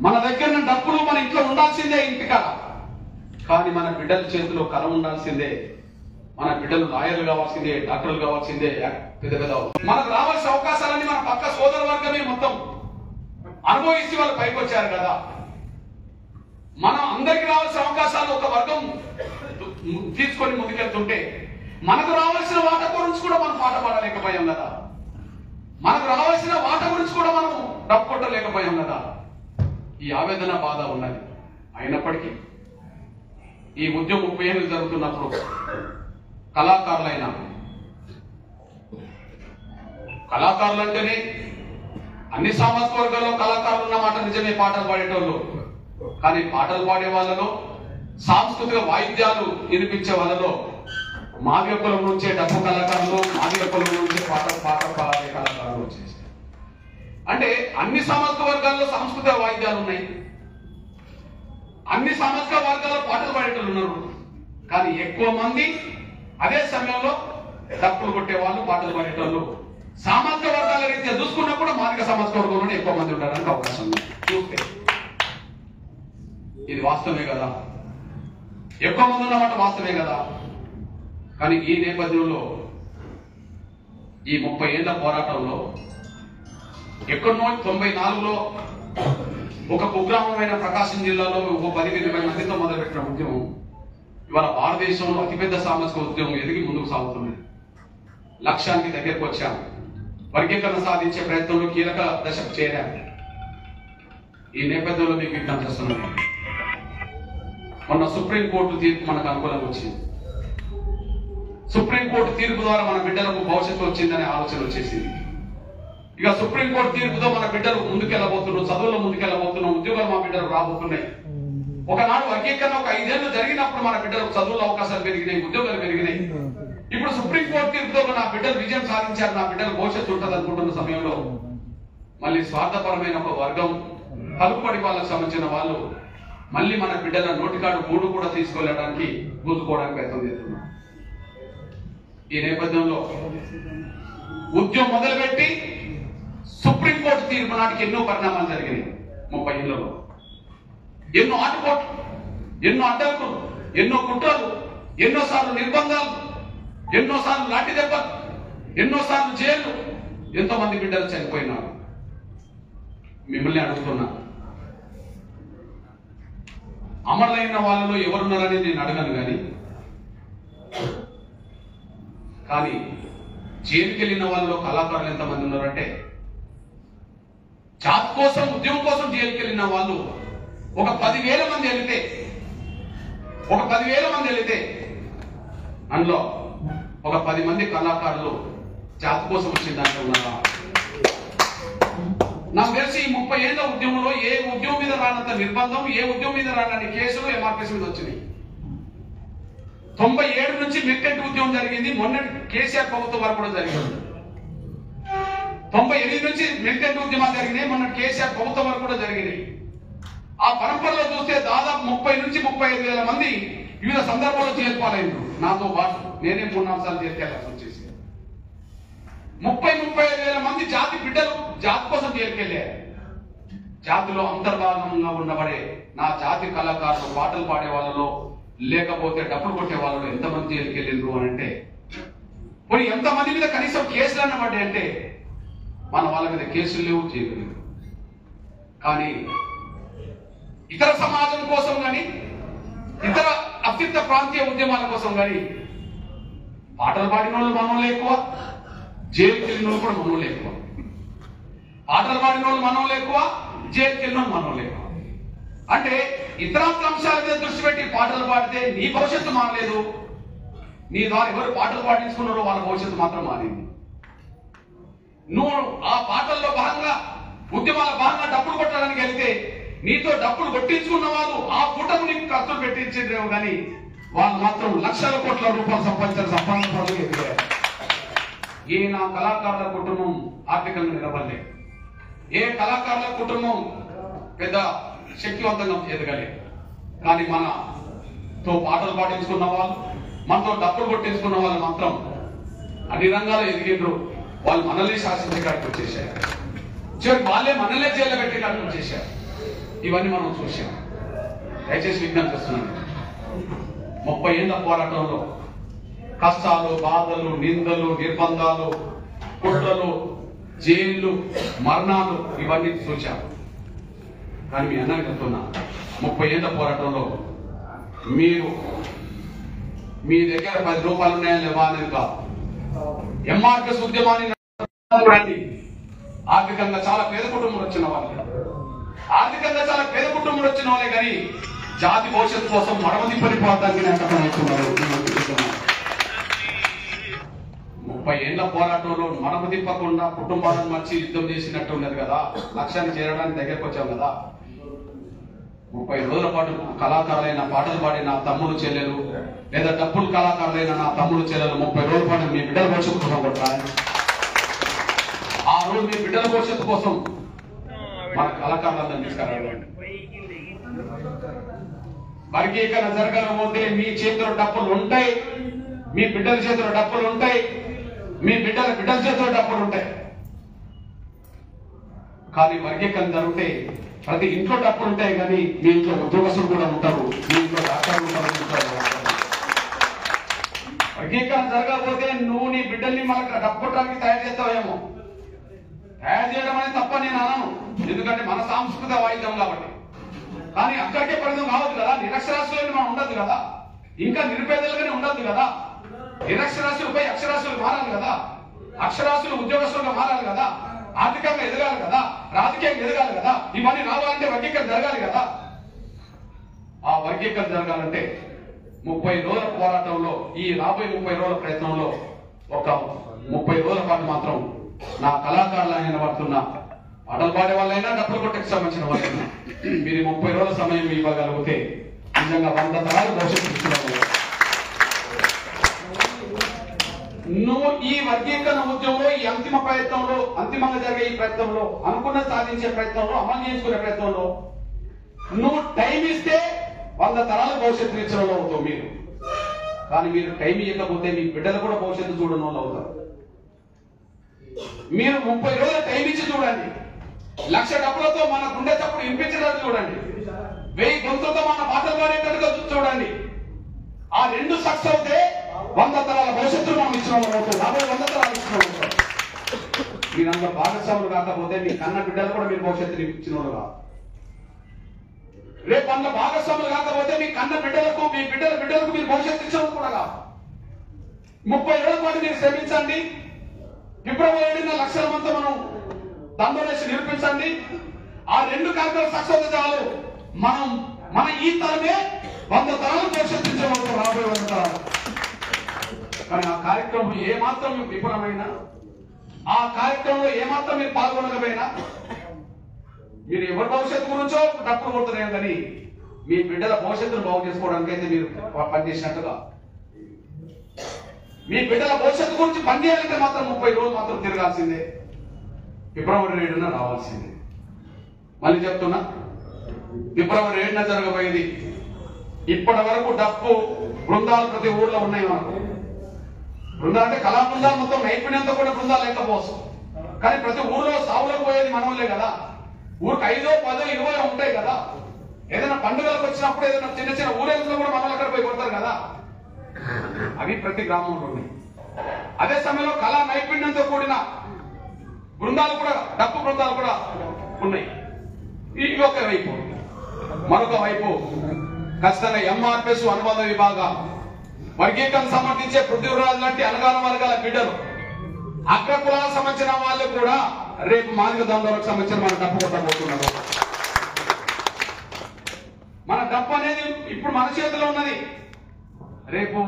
[SPEAKER 1] మన దగ్గర డబ్బులు మన ఇంట్లో ఉండాల్సిందే, ఇంటికాడ. కానీ మన బిడ్డల చేతిలో కళ ఉండాల్సిందే. మన బిడ్డలు లాయర్లు కావాల్సిందే, డాక్టర్లు కావాల్సిందే, పెద్ద పెద్ద మనకు రావాల్సిన అవకాశాలన్నీ మన పక్క సోదర వర్గమే మొత్తం అనుభవించి వాళ్ళు పైకి వచ్చారు కదా. మనం అందరికి రావాల్సిన అవకాశాలు ఒక వర్గం తీసుకొని ముందుకెళ్తుంటే మనకు రావాల్సిన వాటా గురించి కూడా మనం పాట పాడలేకపోయాం కదా. మనకు రావాల్సిన వాటా గురించి కూడా మనం డబ్బు కొట్టలేకపోయాం కదా. ఈ ఆవేదన, బాధ ఉన్నది. అయినప్పటికీ ఈ ఉద్యమం 30 ఏళ్ళు జరుగుతున్నప్పుడు కళాకారులు అంటేనే అన్ని సామాజిక వర్గాల్లో కళాకారులు ఉన్నమాట నిజమే, పాటలు పాడేటోళ్ళు. కానీ పాటలు పాడే వాళ్ళలో, సాంస్కృతిక వాయిద్యాలు వినిపించే వాళ్ళలో మాదిగ కులం నుంచే డబ్బు కళాకారులు, మాదిగ కులం నుంచే పాటలు పాడే కళాకారులు వచ్చేసి. అంటే అన్ని సామాజిక వర్గాల్లో సాంస్కృతిక వాయిద్యాలు ఉన్నాయి, అన్ని సామాజిక వర్గాల్లో పాటలు పాడేటోళ్ళు ఉన్నారు. కానీ ఎక్కువ మంది అదే సమయంలో డప్పులు కొట్టేవాళ్ళు, పాటలు పాడేటోళ్ళు సామాజిక వర్గాల రీత్యా చూసుకున్నా కూడా మాదిగ సామాజిక వర్గంలోనే ఎక్కువ మంది ఉండడానికి అవకాశం ఉంది. చూస్తే ఇది వాస్తవమే కదా, ఎక్కువ మంది ఉన్నమాట వాస్తవమే కదా. కానీ ఈ నేపథ్యంలో ఈ 30 ఏళ్ల పోరాటంలో ఎక్కడో 94లో ఒక కుగ్రామమైన ప్రకాశం జిల్లాలో ఒక 10-20 మందితో మొదలుపెట్టిన ఉద్యమం ఇవాళ భారతదేశంలో అతిపెద్ద సామాజిక ఉద్యమం ఎదిగి ముందుకు సాగుతుంది. లక్ష్యానికి దగ్గరకు వచ్చాం. వర్గీకరణ సాధించే ప్రయత్నంలో కీలక దశకు చేరాం. ఈ నేపథ్యంలో మీకు విజ్ఞప్తి చేస్తున్నాను. మొన్న సుప్రీంకోర్టు తీర్పు మనకు అనుకూలంగా వచ్చింది. సుప్రీంకోర్టు తీర్పు ద్వారా మన బిడ్డలకు భవిష్యత్తు వచ్చిందనే ఆలోచన వచ్చేసింది. ఇక సుప్రీంకోర్టు తీర్పుతో మన బిడ్డలు ముందుకెళ్ళబోతున్నారు, చదువులో ముందుకెళ్ళబోతున్నాం, ఉద్యోగాలు మా బిడ్డలు రాబోతున్నాయి. ఒకనాడు వర్గీకరణ ఒక 5 ఏళ్ళు జరిగినప్పుడు మన బిడ్డలకు చదువుల అవకాశాలు పెరిగినాయి, ఉద్యోగాలు పెరిగినాయి. ఇప్పుడు సుప్రీంకోర్టు తీర్పుతో నా బిడ్డలు విజయం సాధించారు, నా బిడ్డలు భవిష్యత్తు ఉంటుంది అనుకుంటున్న సమయంలో మళ్ళీ స్వార్థపరమైన ఒక వర్గం, పలుకుబడి వాళ్ళకు సంబంధించిన వాళ్ళు మళ్ళీ మన బిడ్డల నోటికాడు గూడు కూడా తీసుకెళ్ళడానికి దూసుకోవడానికి ప్రయత్నం చేస్తున్నారు. ఈ నేపథ్యంలో ఉద్యమం మొదలుపెట్టి సుప్రీంకోర్టు తీర్పు నాటికి ఎన్నో పరిణామాలు జరిగినాయి. 30 ఏళ్లలో ఎన్నో ఆటుపోట్లు, ఎన్నో అడ్డంకులు, ఎన్నో కుట్రలు, ఎన్నోసార్లు నిర్బంధాలు, ఎన్నోసార్లు లాఠీ దెబ్బలు, ఎన్నోసార్లు జైలు, ఎంతో మంది బిడ్డలు చనిపోయినారు. మిమ్మల్ని అడుగుతున్నా, అమరులైన వాళ్ళలో ఎవరున్నారని నేను అడగను కానీ జైలుకి వెళ్ళిన వాళ్ళలో కళాకారులు ఎంతమంది ఉన్నారంటే, జాతి కోసం, ఉద్యమం కోసం జైలుకి వెళ్ళిన వాళ్ళు ఒక 10,000 మంది వెళితే అందులో ఒక 10 మంది కళాకారులు జాతి కోసం వచ్చిన దాంట్లో ఉన్నారా? నాకు తెలిసి ఈ 30 ఏళ్ల ఉద్యమంలో ఏ ఉద్యమం మీద రానంత నిర్బంధం, ఏ ఉద్యమం మీద రానని కేసులు ఎంఆర్పీఎస్ మీద వచ్చినాయి. 97 నుంచి మిలిటెంట్ ఉద్యమం జరిగింది, మొన్న కేసీఆర్ ప్రభుత్వం వరకు కూడా జరిగింది. 98 నుంచి మిలిటెంట్ ఉద్యమాలు జరిగినాయి, మొన్న కేసీఆర్ ప్రభుత్వం వరకు కూడా జరిగినాయి. ఆ పరంపరలో చూస్తే దాదాపు 30 నుంచి 35 వేల మంది వివిధ సందర్భాల్లో చేర్పాలైంది నాతో పాటు. నేనే 3-4 సార్లు చేరుకెళ్ళాల్సి వచ్చేసి 30-35 వేల మంది జాతి బిడ్డలు జాతి కోసం చేరుకెళ్ళారు. జాతిలో అంతర్భాగంగా ఉండబడే నా జాతి కళాకారులు పాటలు పాడే వాళ్ళలో లేకపోతే డప్పులు కొట్టే వాళ్ళలో ఎంతమంది చేరుకెళ్ళిండ్రు అని అంటే, పోనీ ఎంతమంది మీద కనీసం కేసులు అన్నబడ్డాయి అంటే మన వాళ్ళ మీద కేసులు లేవు, చేయలేదు. కానీ ఇతర సమాజం కోసం కానీ ఇతర అత్యుత్త ప్రాంతీయ ఉద్యమాల కోసం కానీ పాటలు పాడిన వాళ్ళు మనోళ్ళు ఎక్కువ, జైలుకి వెళ్ళిన వాళ్ళు కూడా మనోళ్ళు ఎక్కువ. పాటలు పాడిన వాళ్ళు మనోళ్ళు ఎక్కువ, జైలుకి వెళ్ళిన వాళ్ళు మనోళ్ళు ఎక్కువ. అంటే ఇతరాత్ర అంశాల మీద దృష్టి పెట్టి పాటలు పాడితే నీ భవిష్యత్తు మారలేదు, నీ ద్వారా ఎవరు పాటలు పాడించుకున్నారో వాళ్ళ భవిష్యత్తు మాత్రం మారింది. నువ్వు ఆ పాటల్లో భాగంగా ఉద్యమాల భాగంగా డబ్బులు కొట్టడానికి వెళ్తే నీతో డబ్బులు కొట్టించుకున్న వాళ్ళు ఆ పూటకు నీకు ఖర్చులు పెట్టించేదేమో కానీ వాళ్ళు మాత్రం లక్షల కోట్ల రూపాయలు సంపాదించిన సంపాదన ఎదిగారు. ఏ నా కళాకారుల కుటుంబం ఆర్థికంగా నిలబడలేదు, ఏ కళాకారుల కుటుంబం పెద్ద శక్తివంతంగా ఎదగలేదు. కానీ మనతో పాటలు పాటించుకున్న వాళ్ళు, మనతో డబ్బులు కొట్టించుకున్న వాళ్ళు మాత్రం అన్ని రంగాల్లో ఎదిగిండ్రు. వాళ్ళు మనల్ని శాసించే కాడికి వచ్చేసారు, చివరికి వాళ్ళే మనల్నే జైల్లో పెట్టే కాడికి వచ్చేసారు. ఇవన్నీ మనం చూసాం. దయచేసి విజ్ఞప్తి చేస్తున్నాను, 30 ఏళ్ల పోరాటంలో కష్టాలు, బాధలు, నిందలు, నిర్బంధాలు, కుట్రలు, జైళ్లు, మరణాలు ఇవన్నీ చూశాం. కానీ మీ అన్నకి చెప్తున్నా, 30 ఏళ్ల పోరాటంలో మీరు మీ దగ్గర 10 రూపాయలు ఉన్నాయని లేవా అనేది కాదు. ఎంఆర్ఎస్ ఉద్యమాన్ని ఆర్థికంగా చాలా పేద కుటుంబం వచ్చిన వాళ్ళు, ఆర్థికంగా చాలా పేద కుటుంబం వచ్చిన వాళ్ళే కానీ జాతి భవిష్యత్తు కోసం మడమదిప్పని పోరాటానికి అవుతున్నారు. 30 ఏళ్ల పోరాటంలో మడమ తిప్పకుండా కుటుంబాలను మర్చి యుద్ధం చేసినట్టు ఉన్నది కదా. లక్ష్యాన్ని చేరడానికి దగ్గరకు వచ్చాం కదా. 30 రోజుల పాటు కళాకారులైన పాటలు పాడిన తమ్ముడు చెల్లెలు, లేదా డబ్బులు కళాకారులైన నా తమ్ముడు చెల్లెలు 30 రోజుల పాటు మీ బిడ్డల భవిష్యత్తు కోసం కొట్టాలి. ఆ రోజు మీ బిడ్డల భవిష్యత్తు కోసం మన కళాకారులందరినీ తీసుకురావాలి. వర్గీకరణ జరగకపోతే మీ చేతిలో డబ్బులు ఉంటాయి, మీ బిడ్డల చేతిలో డబ్బులు ఉంటాయి, మీ బిడ్డల చేతిలో డబ్బులు ఉంటాయి. కానీ వర్గీకరణ జరిగితే ప్రతి ఇంట్లో డబ్బులు ఉంటాయి, కానీ మీ ఇంట్లో ఉద్యోగస్తులు కూడా ఉంటారు, మీ ఇంట్లో డాక్టర్లు ఉంటారు. వర్గీకరణ జరగకపోతే నువ్వు నీ బిడ్డల్ని మనకు డబ్బు కొట్టడానికి తయారు చేస్తావేమో. తయారు చేయడం అనేది తప్ప నేను అనను, ఎందుకంటే మన సాంస్కృతిక వాయిద్యం కాబట్టి. కానీ అక్కడికే పరిమితం కావద్దు కదా. నిరక్షరాస్యులని మనం ఉండదు కదా, ఇంకా నిరుపేదలుగానే ఉండదు కదా. నిరక్షరాస్యులపై అక్షరాస్యులు మారాలి కదా, అక్షరాస్యులు ఉద్యోగస్తులుగా మారాలి కదా, ఆర్థికంగా ఎదగాలి కదా, రాజకీయంగా ఎదగాలి కదా. ఇవన్నీ రావాలంటే వర్గీకరణ జరగాలి కదా. ఆ వర్గీకరణ జరగాలంటే 30 రోజుల పోరాటంలో, ఈ రాబోయే 30 రోజుల ప్రయత్నంలో ఒక 30 రోజుల పాటు మాత్రం నా కళాకారులైన పడుతున్న పాటలు పాడే వాళ్ళైనా డబ్బులు కొట్టకు సంబంధించిన వాళ్ళైనా మీరు 30 రోజుల సమయం ఇవ్వగలిగితే నిజంగా 100 తరాలు భవిష్యత్తు ఇస్తున్నారు. నువ్వు ఈ వర్గీకరణ ఉద్యమంలో, ఈ అంతిమ ప్రయత్నంలో, అంతిమంగా జరిగే ఈ ప్రయత్నంలో, అనుకున్న సాధించే ప్రయత్నంలో, అమలు చేసుకునే ప్రయత్నంలో నువ్వు టైం ఇస్తే 100 తరాల భవిష్యత్తు ఇచ్చిన వాళ్ళు అవుతావు మీరు. కానీ మీరు టైం ఇవ్వకపోతే మీ బిడ్డలు కూడా భవిష్యత్తు చూడని వాళ్ళు అవుతారు. మీరు 30 రోజుల టైం ఇచ్చి చూడండి, 1,00,000 డబ్బులతో మన గుండె చప్పుడు వినిపించడానికి చూడండి, 1000 గొంతులతో మన పాటలు పాడేటట్టుగా చూడండి. ఆ 2 సక్సెస్ అవుతే 100 తరాల భవిష్యత్తును మనం ఇచ్చిన వాళ్ళు అవుతాం. 100 తరాలు ఇచ్చిన వాళ్ళు అవుతాం. మీరందరూ భాగస్వాములు కాకపోతే మీ కన్న బిడ్డలు కూడా మీరు భవిష్యత్తుని ఇచ్చిన వాళ్ళు కాదు. రేపు అందులో భాగస్వాములు కాకపోతే మీ కన్న బిడ్డలకు, మీ బిడ్డలకు మీరు భవిష్యత్తు ఇచ్చిన కూడా కాదు. 30 రోజుల పాటు మీరు శ్రమించండి. ఫిబ్రవరి 7న లక్షల మంది మనం దండోలేసి నిరూపించండి. ఆ 2 కార్యక్రమాలు సక్సెస్ చాలు. మన ఈ తరమే 100 తరాలు భవిష్యత్తు రాబోయే 100 తరాలు. కానీ ఆ కార్యక్రమం ఏమాత్రం విఫలమైనా, ఆ కార్యక్రమంలో ఏమాత్రం మీరు పాల్గొనకపోయినా, మీరు ఎవరి భవిష్యత్తు గురించో డబ్బులు కొడుతున్నాయో కానీ మీ బిడ్డల భవిష్యత్తును బాగు చేసుకోవడానికి అయితే మీరు పనిచేసినట్టుగా, మీ బిడ్డల భవిష్యత్తు గురించి పనిచేయాలంటే మాత్రం 30 రోజులు మాత్రం తిరగాల్సిందే, ఫిబ్రవరి 7న రావాల్సిందే. మళ్ళీ చెప్తున్నా, ఫిబ్రవరి 7న జరగబోయేది. ఇప్పటి వరకు డప్పు బృందాలు ప్రతి ఊర్లో ఉన్నాయి. మనకు బృందాలు అంటే కళా బృందాలు మొత్తం నైపుణ్యంతో కూడా బృందాలు లేకపోవచ్చు. కానీ ప్రతి ఊర్లో సావులకు పోయేది మనోళ్ళే కదా. ఊరికి 5, 10, 20 ఉంటాయి కదా. ఏదైనా పండుగలకు వచ్చినప్పుడు ఏదైనా చిన్న చిన్న ఊరేగింపులో కూడా మనల్ని అక్కడ పోయి కొడతారు కదా. అవి ప్రతి గ్రామంలో ఉన్నాయి. అదే సమయంలో కళా నైపుణ్యంతో కూడిన బృందాలు కూడా, డప్పు బృందాలు కూడా ఉన్నాయి. ఈ ఒక వైపు. మరొక వైపు ఖచ్చితంగా ఎంఆర్పిఎస్ అనుబంధ విభాగ వర్గీకరణ సమర్థించే పృథ్వీరాజు లాంటి అనగాన వర్గాల బిడ్డలు, అగ్ర కులాలకు సంబంధించిన వాళ్ళు కూడా రేపు మాదిగ దండలకు సంబంధించిన మన డప్పు కొట్టబోతున్నారు. మన డప్పు అనేది ఇప్పుడు మన చేతిలో ఉన్నది. రేపు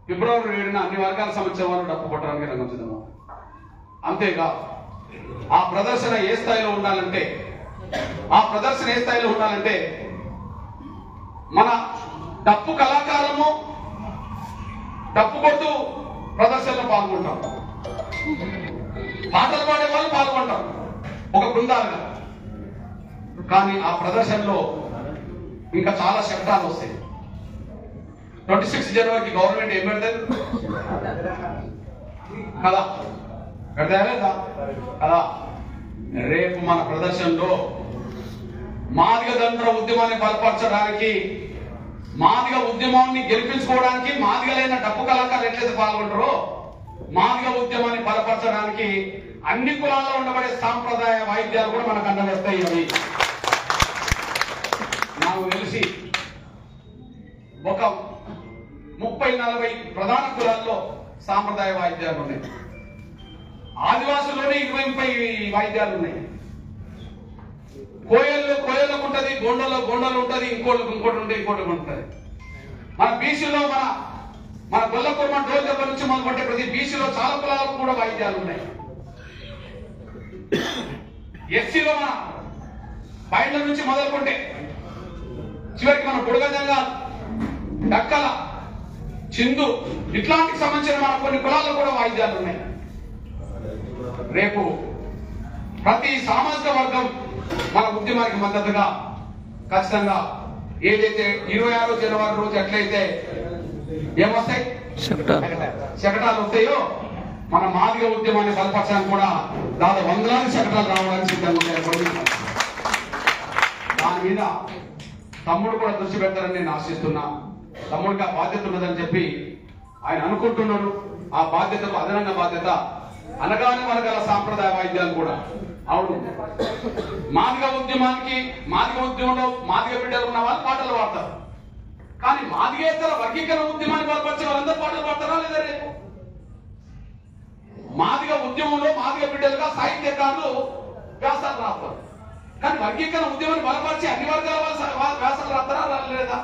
[SPEAKER 1] ఫిబ్రవరి 7న అన్ని వర్గాలకు సంబంధించిన వాళ్ళు డప్పు కొట్టడానికి రంగం. అంతేగా ఆ ప్రదర్శన ఏ స్థాయిలో ఉండాలంటే, మన డప్పు కళాకారము డప్పు కొట్టు ప్రదర్శనలో పాల్గొంటాం, పాటలు పాడే వాళ్ళు పాల్గొంటాం ఒక బృందాలుగా. కానీ ఆ ప్రదర్శనలో ఇంకా చాలా శబ్దాలు వస్తాయి. 26 జనవరికి గవర్నమెంట్ ఏం పెడతారు కదా, పెడతారా కదా. రేపు మన ప్రదర్శనలో మాదిగ దండ్ర ఉద్యమాన్ని బలపరచడానికి, మాదిగ ఉద్యమాన్ని గెలిపించుకోవడానికి మాదిగలైన డప్పు కళాకారులు ఎట్లయితే పాల్గొంటారో, మాదిగ ఉద్యమాన్ని బలపరచడానికి అన్ని కులాల్లో ఉండబడే సాంప్రదాయ వాయిద్యాలు కూడా మనకు అందజేస్తాయి. అవి నాకు తెలిసి ఒక 30-40 ప్రధాన కులాల్లో సాంప్రదాయ వాయిద్యాలు ఉన్నాయి. ఆదివాసుల్లోనే 20-30 వాయిద్యాలు ఉన్నాయి. కోయలకు ఉంటది, గొండలు ఉంటది, ఇంకోటి ఉంటది. మన బీసీలో మన గొల్లకుర్మ డోల్ దగ్గర నుంచి మొదలుపట్టే ప్రతి బీసీలో చాలా కులాలకు కూడా వాయిద్యాలు ఉన్నాయి. ఎస్సీలో మన బయట నుంచి మొదలుకుంటే చివరికి మన బుడగజంగా, డక్కల, చిందు ఇట్లాంటికి సంబంధించిన మన కొన్ని కులాల్లో కూడా వాయిద్యాలు ఉన్నాయి. రేపు ప్రతి సామాజిక వర్గం మన ఉద్యమానికి మద్దతుగా ఖచ్చితంగా ఏదైతే 26 జనవరి రోజు ఎట్లయితే ఏమొస్తాయి శకటాలు వస్తాయో, మన మాదిగ ఉద్యమాన్ని బలపరచడానికి కూడా దాదాపు 100 శకటాలు రావడానికి సిద్ధంగా ఉంటాయి. దాని మీద తమ్ముడు కూడా దృష్టి పెడతారని నేను ఆశిస్తున్నా. తమ్ముడికి ఆ బాధ్యత ఉన్నదని చెప్పి ఆయన అనుకుంటున్నాడు. ఆ బాధ్యతకు అదనంగా బాధ్యత అనగానే వర్గాల సాంప్రదాయ వాయిద్యాలు కూడా. అవును, మాదిగ ఉద్యమంలో మాదిగ బిడ్డలు ఉన్న వాళ్ళు పాటలు పాడతారు. కానీ మాదిగేతర వర్గీకరణ ఉద్యమాన్ని బలపరిచే వాళ్ళందరూ పాటలు పాడతారా లేదా? రేపు మాదిగ ఉద్యమంలో మాదిగ బిడ్డలుగా సాహిత్యకారులు వ్యాసాలు రాస్తారు. కానీ వర్గీకరణ ఉద్యమాన్ని బలపరిచి అన్ని వర్గాల వాళ్ళు వ్యాసాలు రాస్తారా లేదా?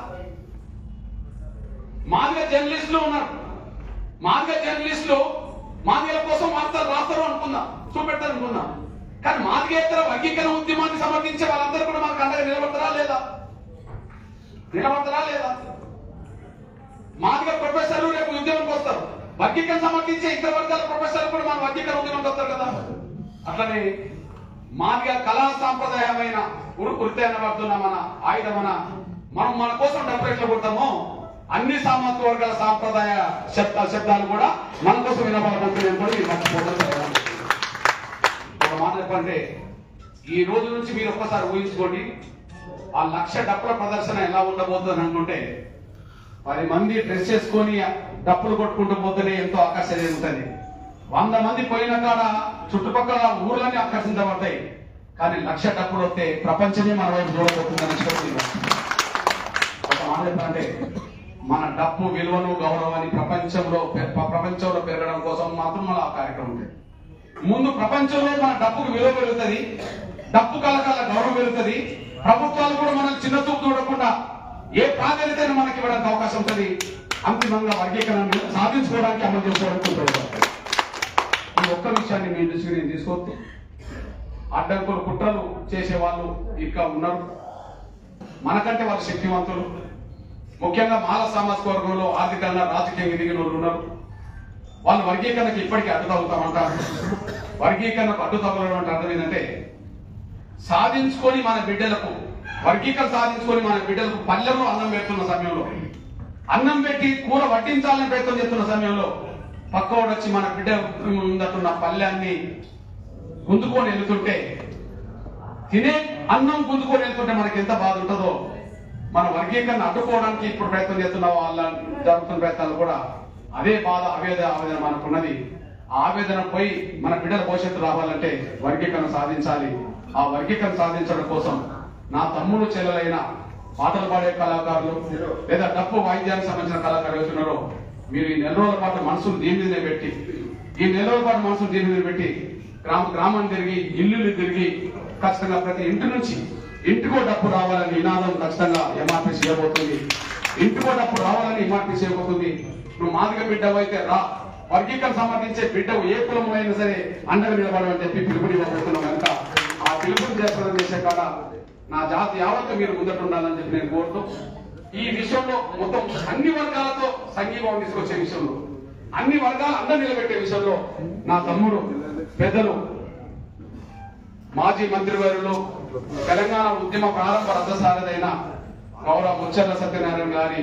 [SPEAKER 1] మాదిగ జర్నలిస్టులు ఉన్నారు. మాదిగ జర్నలిస్టులు మాదిగల కోసం వార్తలు రాస్తారు అనుకుందాం, చూపెడతారు అనుకుందాం. కానీ మాదిగేతర వర్గీకరణ ఉద్యమాన్ని సమర్థించే వాళ్ళందరూ కూడా మనకు అండగా నిలబడతారా లేదా? మాదిగ ప్రొఫెసర్లు రేపు ఉద్యమానికి వస్తారు. వర్గీకరణ సమర్థించే ఇతర వర్గాల ప్రొఫెసర్లు కూడా మన వర్గీకరణ ఉద్యమానికి వస్తారు కదా. అట్లనే మాదిగ కళా సాంప్రదాయమైన వృత్తి అనబడుతున్న మన ఆయుధమన మనం మన కోసం డబ్బు ఎట్లా కొడతామో, అన్ని సామాజిక వర్గాల సాంప్రదాయ శబ్దాలు కూడా మన కోసం వినబడబోతున్నాయని కూడా మీరు మర్చిపోతారు. ఒక మాట చెప్పంటే, ఈ రోజు నుంచి మీరు ఒక్కసారి ఊహించుకోండి, ఆ 1,00,000 డప్పుల ప్రదర్శన ఎలా ఉండబోతుంది అనుకుంటే, 10 మంది డ్రెస్ చేసుకొని డప్పులు కొట్టుకుంటూ పోతేనే ఎంతో ఆకర్షణ ఉంటుంది. 100 మంది పోయిన కాడ చుట్టుపక్కల ఊర్లన్నీ ఆకర్షించబడతాయి. కానీ 1,00,000 డప్పులు వస్తే ప్రపంచమే మన వైపు చూడబోతుందని చెప్పి ఒక మాట చెప్పాలంటే, మన డప్పు విలువను గౌరవాన్ని ప్రపంచంలో పెరగడం కోసం మాత్రం మన ఆ కార్యక్రమం ఉంటుంది. ముందు ప్రపంచంలో మన డప్పుకు విలువ పెరుగుతుంది, డప్పు కళాకారుల గౌరవం పెరుగుతుంది. ప్రభుత్వాలు కూడా మనం చిన్న చూపు చూడకుండా ఏ ప్రాధాన్యతను మనకి ఇవ్వడానికి అవకాశం ఉంటుంది. అంతిమంగా వర్గీకరణ సాధించుకోవడానికి అమలు చేసుకోవడానికి ఉపయోగపడుతుంది. ఈ ఒక్క విషయాన్ని మీ దృష్టికి నేను తీసుకొస్తే, అడ్డంకులు కుట్రలు చేసే వాళ్ళు ఇంకా ఉన్నారు. మనకంటే వాళ్ళు శక్తివంతులు. ముఖ్యంగా మాల సామాజిక వర్గంలో ఆర్థికంగా రాజకీయంగా ఎదిగిన వాళ్ళు ఉన్నారు. వాళ్ళు వర్గీకరణకు ఇప్పటికీ అడ్డు తగ్గుతామంటారు. వర్గీకరణకు అడ్డు తగ్గడం అంటే అర్థం ఏంటంటే, సాధించుకొని మన బిడ్డలకు వర్గీకరణ సాధించుకొని మన బిడ్డలకు పల్లెంలో అన్నం పెడుతున్న సమయంలో, అన్నం పెట్టి కూర వడ్డించాలని ప్రయత్నం చేస్తున్న సమయంలో పక్కవాడు వచ్చి మన బిడ్డ ముందటున్న పల్లెన్ని గుంజుకొని వెళ్తుంటే, తినే అన్నం గుంజుకొని వెళ్తుంటే మనకి ఎంత బాధ ఉంటుందో, మన వర్గీకరణ అడ్డుకోవడానికి ఇప్పుడు ప్రయత్నం చేస్తున్న వాళ్ళ జరుగుతున్న ప్రయత్నాలు కూడా అదే బాధ, ఆవేదన మనకున్నది. ఆ ఆవేదన పోయి మన బిడ్డల భవిష్యత్తు రావాలంటే వర్గీకరణ సాధించాలి. ఆ వర్గీకరణ సాధించడం కోసం నా తమ్ముడు చెల్లెలైన పాటలు పాడే కళాకారులు లేదా డప్పు వాయిద్యానికి సంబంధించిన కళాకారులు అవుతున్నారో, మీరు ఈ 4 రోజుల పాటు మనసును దీని మీదనే పెట్టి, ఈ 4 రోజుల పాటు మనసును దీని మీద పెట్టి గ్రామాన్ని తిరిగి, ఇల్లు తిరిగి, ఖచ్చితంగా ప్రతి ఇంటి నుంచి ఇంటికో డప్పు రావాలని నినాదం ఖచ్చితంగా ఎంఆర్పీ చేయబోతుంది. ఇంటికో డప్పు రావాలని ఎంఆర్పీ చేయబోతుంది. నువ్వు మాదిగ బిడ్డవు అయితే రా, వర్గీకరణ సమర్థించే బిడ్డవు ఏ కులంలో అయినా సరే అండగా నిలబడమని చెప్పి పిలుపునివ్వబోతున్నాం కనుక ఆ పిలుపుని చేసే కాడ నా జాతి యావత్తు మీరు ముందట ఉండాలని చెప్పి నేను కోరుతూ, ఈ విషయంలో మొత్తం అన్ని వర్గాలతో సంఘీభావం తీసుకొచ్చే విషయంలో, అన్ని వర్గాలు అండ నిలబెట్టే విషయంలో నా తమ్ముడు పెద్దలు మాజీ మంత్రివర్యులు తెలంగాణ ఉద్యమ ప్రారంభ రథసారథైన గౌరవ ముచ్చర్ల సత్యనారాయణ గారి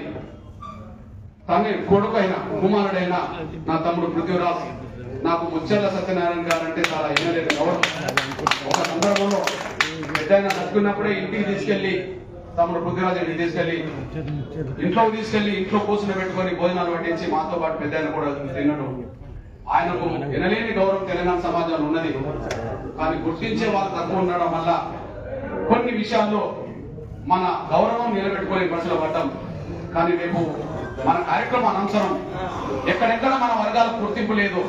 [SPEAKER 1] తన కొడుకు అయిన కుమారుడైన నా తమ్ముడు పృథ్వీరాజ్, నాకు ముచ్చర్ల సత్యనారాయణ గారు అంటే చాలా ఎన్నలేని గౌరవం. ఒక సందర్భంలో పెద్దయినా చదువుకున్నప్పుడే ఇంటికి తీసుకెళ్లి, తమ్ముడు పృథ్వీరాజ్ ఇంటికి తీసుకెళ్లి ఇంట్లో కూర్చుని పెట్టుకొని భోజనాలు వడ్డించి మాతో పాటు పెద్దయిన కూడా తినడం, ఆయనకు ఎనలేని గౌరవం తెలంగాణ సమాజంలో ఉన్నది. కానీ గుర్తించే వాళ్ళు తక్కువ ఉండడం వల్ల కొన్ని విషయాల్లో మన గౌరవం నిలబెట్టుకునే పరిస్థితులు పడ్డాం. కానీ రేపు మన కార్యక్రమం అనవసరం, ఎక్కడెక్కడ మన వర్గాలకు గుర్తింపు లేదు,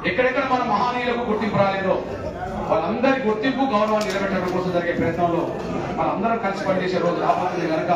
[SPEAKER 1] ఎక్కడెక్కడ మన మహనీయులకు గుర్తింపు రాలేదో వాళ్ళందరి గుర్తింపు గౌరవాన్ని నిలబెట్టడం కోసం జరిగే ప్రయత్నంలో మనందరం కలిసి పనిచేసే రోజు రాబోతుంది కనుక